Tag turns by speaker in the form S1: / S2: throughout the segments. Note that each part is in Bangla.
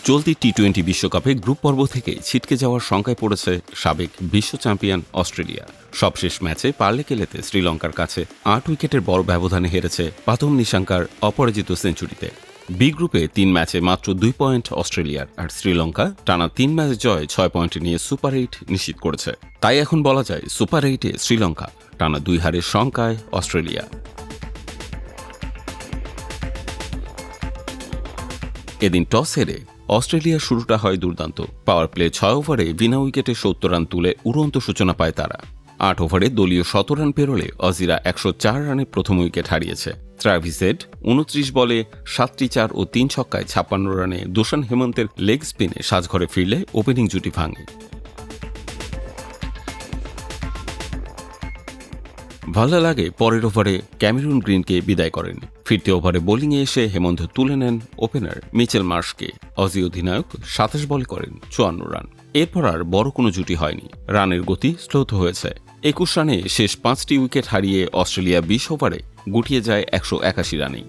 S1: চলতি টি-20 বিশ্বকাপে গ্রুপ পর্ব থেকে ছিটকে যাওয়ার শঙ্কায় পড়েছে সাবেক বিশ্ব চ্যাম্পিয়ন অস্ট্রেলিয়া। সবশেষ ম্যাচে পার্লেকেলেতে শ্রীলঙ্কার কাছে ৮ উইকেটের বড় ব্যবধানে হেরেছে পাথম নিশাঙ্কার অপরাজিত সেঞ্চুরিতে। বি গ্রুপে ৩ ম্যাচে মাত্র ২ পয়েন্ট অস্ট্রেলিয়ার, আর শ্রীলঙ্কা টানা ৩ ম্যাচ জয় ৬ পয়েন্ট নিয়ে সুপার ৮ নিশ্চিত করেছে। তাই এখন বলা যায় সুপার ৮-এ শ্রীলঙ্কা, টানা ২ হারের শঙ্কায় অস্ট্রেলিয়া। এদিন টস হেরে অস্ট্রেলিয়ার শুরুটা হয় দুর্দান্ত। পাওয়ার প্লে ৬ ওভারে বিনা উইকেটে ৭০ রান তুলে উড়ন্ত সূচনা পায় তারা। ৮ ওভারে দলীয় ১৭ রান পেরোলে অজিরা ১০৪ রানে প্রথম উইকেট হারিয়েছে। ট্রাভিস হেড ২৯ বলে ৭টি ৪ ও ৩ ছক্কায় ৫৬ রানে দুশান হেমন্তের লেগ স্পিনে সাজঘরে ফিরলে ওপেনিং জুটি ভাঙে। ভালো লাগে পরের ওভারে ক্যামেরুন গ্রিনকে বিদায় করেন। ফিরতি ওভারে বোলিংয়ে এসে হেমন্ত তুলে নেন ওপেনার মিচেল মার্শকে। অজি অধিনায়ক ২৭ বলে করেন ৫৪ রান। এরপর আর বড় কোনো জুটি হয়নি। রানের গতি স্লোথ হয়েছে। ২১ রানে শেষ ৫টি উইকেট হারিয়ে অস্ট্রেলিয়া ২০ ওভারে গুটিয়ে যায় ১৮১ রানেই।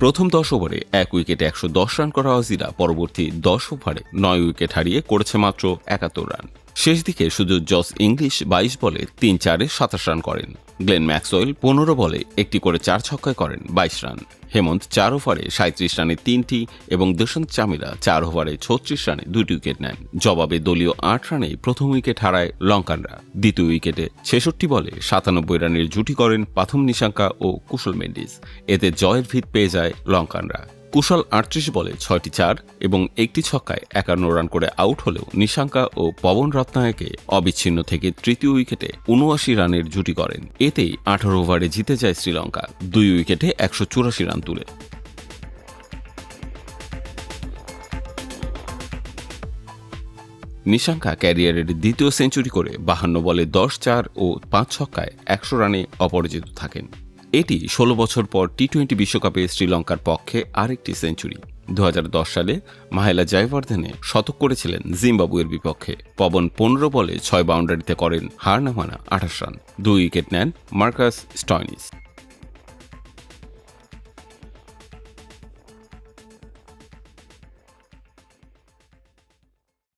S1: প্রথম ১০ ওভারে ১ উইকেটে ১১০ রান করা অজিরা পরবর্তী ১০ ওভারে ৯ উইকেট হারিয়ে করেছে মাত্র ৭১ রান। শেষ দিকে শুধু জস ইংলিশ ২২ বলে ৩-৪-এ ২৭ রান করেন। গ্লেন ম্যাক্সওয়েল ১৫ বলে একটি করে ৪ ছক্কায় করেন ২২ রান। হেমন্ত ৪ ওভারে ৩৭ রানে ৩টি এবং দুশান্ত চামিরা ৪ ওভারে ৩৬ রানে ২টি উইকেট নেন। জবাবে দলীয় ৮ রানেই প্রথম উইকেট হারায় লঙ্কানরা। দ্বিতীয় উইকেটে ৬৬ বলে ৯৭ রানের জুটি করেন পাথম নিশাঙ্কা ও কুশল মেন্ডিস। এতে জয়ের ভিত পেয়ে যায় লঙ্কানরা। কুশল ৩৮ বলে ৬টি ৪ এবং একটি ছক্কায় ৫১ রান করে আউট হলেও নিশাঙ্কা ও পবন রত্নায়কে অবিচ্ছিন্ন থেকে তৃতীয় উইকেটে ৭৯ রানের জুটি করেন। এতেই ১৮ ওভারে জিতে যায় শ্রীলঙ্কা ২ উইকেটে ১৮৪ রান তুলে। নিশাঙ্কা ক্যারিয়ারের দ্বিতীয় সেঞ্চুরি করে ৫২ বলে ১০-৪ ও ৫ ছক্কায় ১০০ রানে অপরাজিত থাকেন। এটি ১৬ বছর পর টি-২০ বিশ্বকাপে শ্রীলঙ্কার পক্ষে আরেকটি সেঞ্চুরি। ২০১০ সালে মাহেলা জয়বর্ধনে শতক করেছিলেন জিম্বাবুয়ের বিপক্ষে। পবন ১৫ বলে ৬ বাউন্ডারিতে করেন হার না মানা ২৮ রান। ২ উইকেট নেন মার্কাস স্টয়নিস।